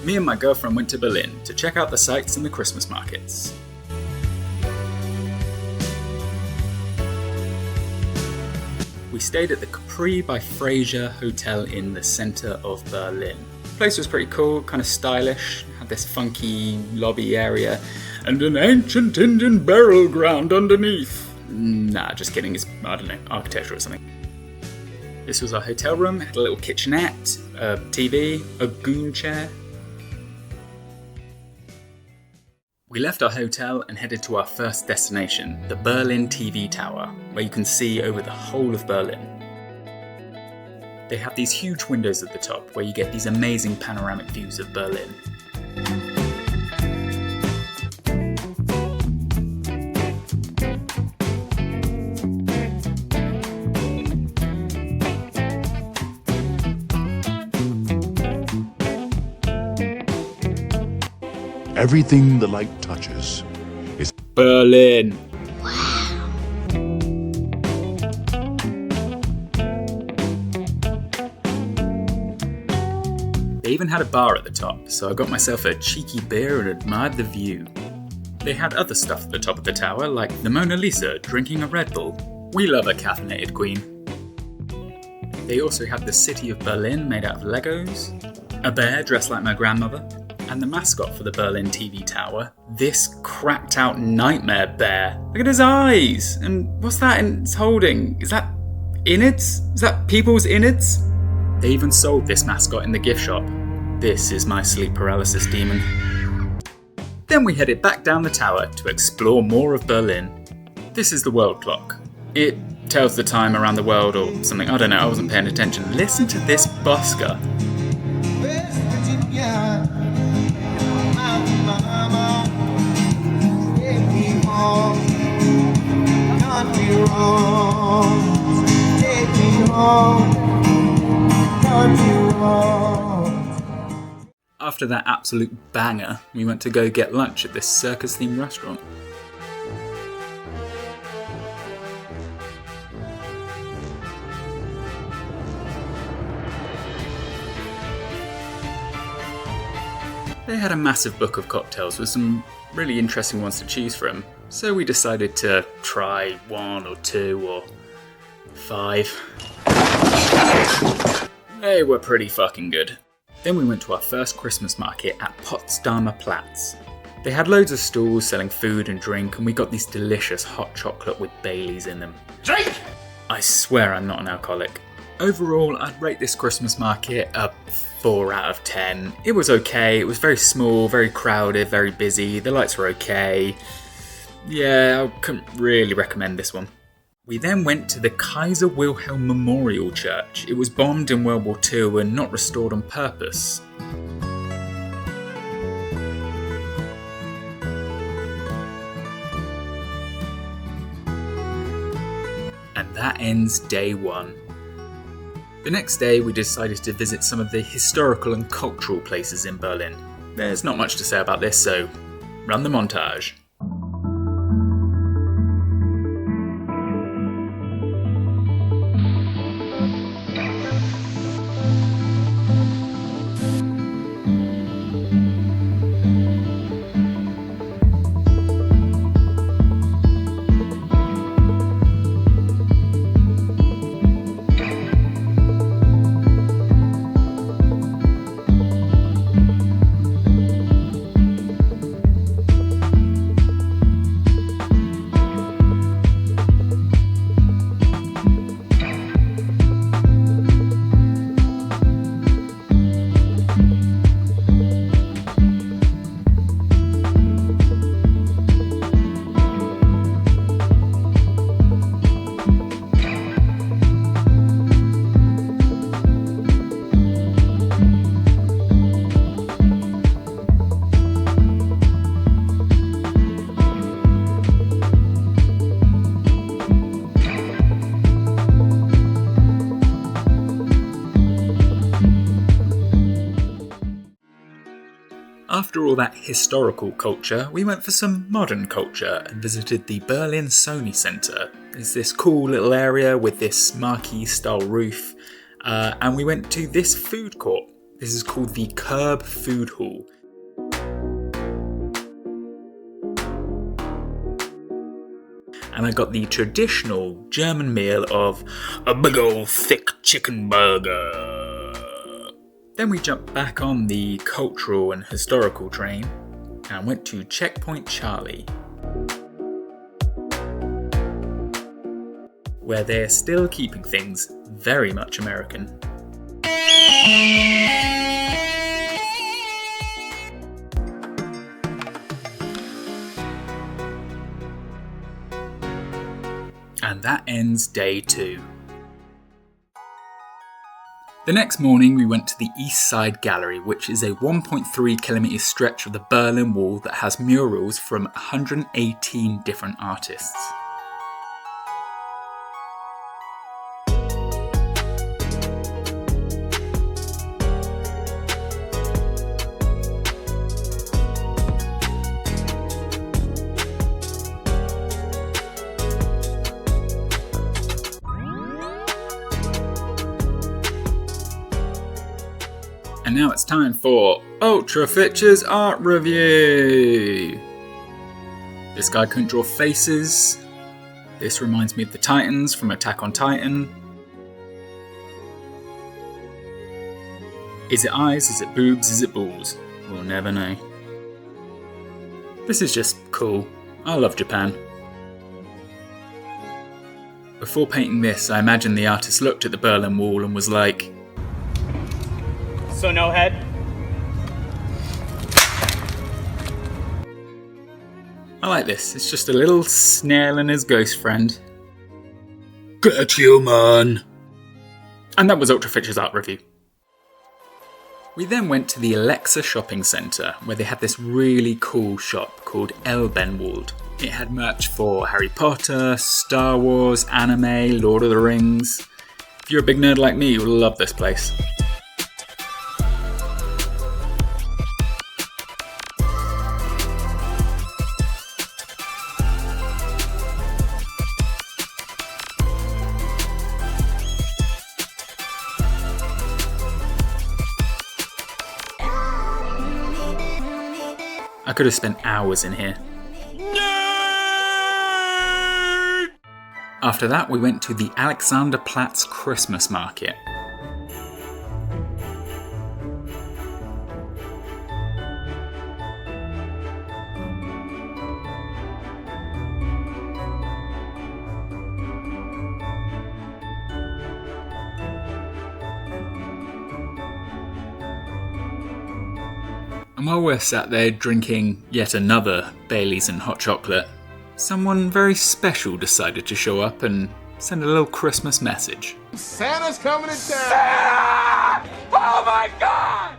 me and my girlfriend went to Berlin to check out the sights and the Christmas markets. We stayed at the Capri by Fraser Hotel in the centre of Berlin. The place was pretty cool, kind of stylish, had this funky lobby area, and an ancient Indian burial ground underneath. Nah, just kidding, it's, I don't know, architecture or something. This was our hotel room, it had a little kitchenette, a TV, a goon chair. We left our hotel and headed to our first destination, the Berlin TV Tower, where you can see over the whole of Berlin. They have these huge windows at the top where you get these amazing panoramic views of Berlin. Everything the light touches is Berlin. They even had a bar at the top, so I got myself a cheeky beer and admired the view. They had other stuff at the top of the tower, like the Mona Lisa drinking a Red Bull. We love a caffeinated queen. They also had the city of Berlin made out of Legos, a bear dressed like my grandmother, and the mascot for the Berlin TV Tower, this cracked out nightmare bear. Look at his eyes! And what's that it's holding? Is that innards? Is that people's innards? They even sold this mascot in the gift shop. This is my sleep paralysis demon. Then we headed back down the tower to explore more of Berlin. This is the world clock. It tells the time around the world or something, I don't know, I wasn't paying attention. Listen to this busker. After that absolute banger, we went to go get lunch at this circus-themed restaurant. They had a massive book of cocktails with some really interesting ones to choose from, so we decided to try 1 or 2 or 5. They were pretty fucking good. Then we went to our first Christmas market at Potsdamer Platz. They had loads of stalls selling food and drink, and we got these delicious hot chocolate with Baileys in them. Drink! I swear I'm not an alcoholic. Overall, I'd rate this Christmas market a 4 out of 10. It was okay, it was very small, very crowded, very busy, the lights were okay. Yeah, I couldn't really recommend this one. We then went to the Kaiser Wilhelm Memorial Church. It was bombed in World War II and not restored on purpose. And that ends day 1. The next day we decided to visit some of the historical and cultural places in Berlin. There's not much to say about this, so run the montage. After all that historical culture, we went for some modern culture and visited the Berlin Sony Center. It's this cool little area with this marquee style roof, and we went to this food court. This is called the Curb Food Hall. And I got the traditional German meal of a big old thick chicken burger. Then we jumped back on the cultural and historical train and went to Checkpoint Charlie, where they're still keeping things very much American. And that ends day 2. The next morning we went to the East Side Gallery, which is a 1.3 kilometre stretch of the Berlin Wall that has murals from 118 different artists. And now it's time for Ultrafitch's Art Review! This guy couldn't draw faces. This reminds me of the Titans from Attack on Titan. Is it eyes? Is it boobs? Is it balls? We'll never know. This is just cool. I love Japan. Before painting this, I imagine the artist looked at the Berlin Wall and was like, so no head? I like this. It's just a little snail and his ghost friend. Get human! And that was Ultrafitch's Art Review. We then went to the Alexa shopping centre, where they had this really cool shop called Elbenwald. It had merch for Harry Potter, Star Wars, anime, Lord of the Rings. If you're a big nerd like me, you'll love this place. I could have spent hours in here. Nerd! After that, we went to the Alexanderplatz Christmas Market. And while we're sat there drinking yet another Baileys and hot chocolate, someone very special decided to show up and send a little Christmas message. Santa's coming to town! Santa! Oh my God!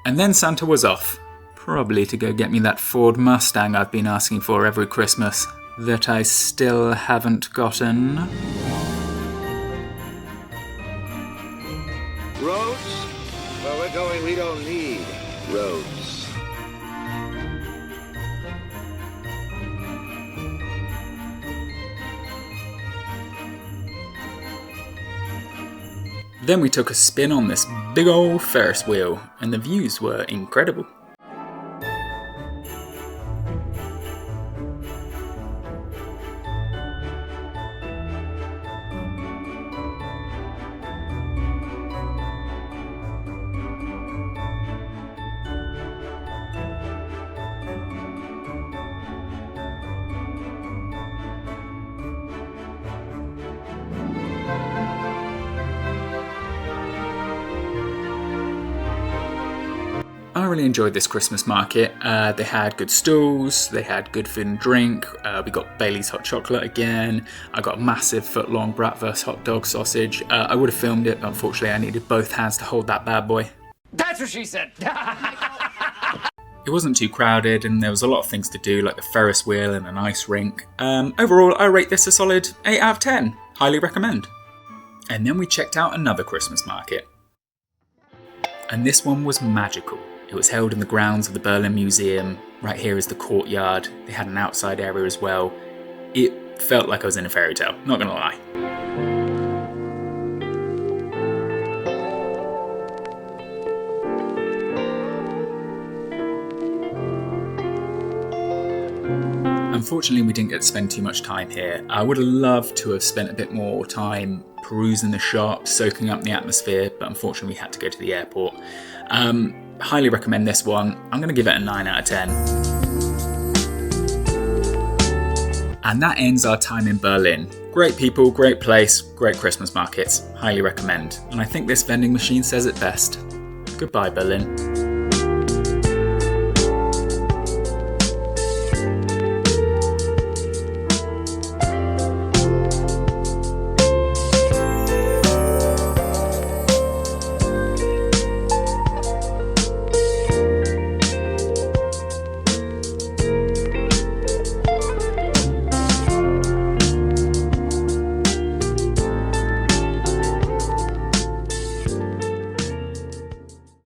And then Santa was off. Probably to go get me that Ford Mustang I've been asking for every Christmas, that I still haven't gotten. Roads? Where we're going, we don't need roads. Then we took a spin on this big old Ferris wheel, and the views were incredible. I really enjoyed this Christmas market. They had good stalls, they had good food and drink. We got Bailey's hot chocolate again. I got a massive foot-long bratwurst hot dog sausage. I would have filmed it, but unfortunately I needed both hands to hold that bad boy. That's what she said! It wasn't too crowded and there was a lot of things to do, like the Ferris wheel and an ice rink. Overall, I rate this a solid 8 out of 10. Highly recommend. And then we checked out another Christmas market. And this one was magical. It was held in the grounds of the Berlin Museum. Right here is the courtyard. They had an outside area as well. It felt like I was in a fairy tale, not gonna lie. Unfortunately, we didn't get to spend too much time here. I would have loved to have spent a bit more time perusing the shops, soaking up the atmosphere, but unfortunately we had to go to the airport. Highly recommend this one. I'm going to give it a 9 out of 10. And that ends our time in Berlin. Great people, great place, great Christmas markets. Highly recommend. And I think this vending machine says it best. Goodbye, Berlin.